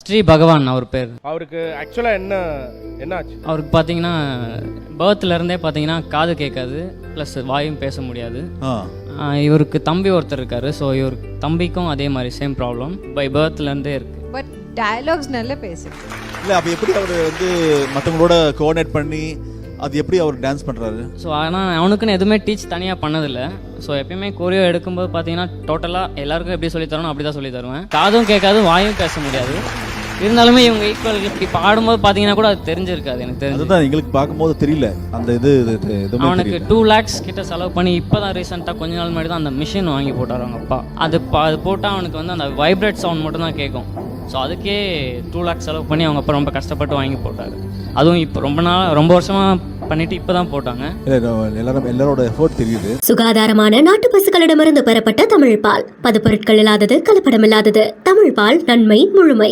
ஸ்ரீ பகவான் அவர் பேர். அவருக்கு ஆக்சுவலாக என்ன ஆச்சு? அவருக்கு பார்த்தீங்கன்னா பேர்த்லேருந்தே பார்த்தீங்கன்னா காது கேட்காது, ப்ளஸ் வாயும் பேச முடியாது. இவருக்கு தம்பி ஒருத்தர் இருக்காரு. ஸோ இவர் தம்பிக்கும் அதே மாதிரி சேம் ப்ராப்ளம் பை பேர்த்லேருந்தே இருக்குது. பட் டயலாக்ஸ் நல்லா பேசுறது இல்லை. அப்போ எப்படி அவர் வந்து மற்றவங்களோட கோஆர்டினேட் பண்ணி அது எப்படி அவர் டான்ஸ் பண்ணுறாரு? ஸோ ஆனால் அவனுக்குன்னு எதுவுமே டீச் தனியாக பண்ணதில்லை. ஸோ எப்பயுமே கொரியோ எடுக்கும்போது பார்த்தீங்கன்னா டோட்டலாக எல்லாருக்கும் எப்படி சொல்லி தரணும் அப்படி தான் சொல்லி தருவேன். காதும் கேட்காது, வாயும் பேச முடியாது. இருந்தாலுமே இவங்க ஈக்குவல் இப்படி பாடும்போது பார்த்தீங்கன்னா கூட அது தெரிஞ்சிருக்காது எனக்கு தெரிஞ்சு. அதுதான் எங்களுக்கு பார்க்கும்போது தெரியல அந்த இது. அவனுக்கு 2 lakhs கிட்ட செலவு பண்ணி இப்போ தான் ரீசெண்டாக கொஞ்ச நாள் முன்னாடி தான் அந்த மிஷின் வாங்கி போட்டார் அவங்க அப்பா. அது போட்டால் அவனுக்கு வந்து அந்த வைப்ரேட் சவுண்ட் மட்டும் தான் கேட்கும். ஸோ அதுக்கே 2 lakhs செலவு பண்ணி அவங்க அப்பா ரொம்ப கஷ்டப்பட்டு வாங்கி போட்டார். அதுவும் இப்போ ரொம்ப வருஷமாக பண்ணிட்டு இப்போ தான் போட்டாங்க. எல்லாரோட எஃபோர்ட் தெரியுது. சுகாதாரமான நாட்டு பசுக்களிடமிருந்து பெறப்பட்ட தமிழ் பால், பதப்பொருட்கள் இல்லாதது, கலப்படம் இல்லாதது. தமிழ் பால், நன்மை முழுமை.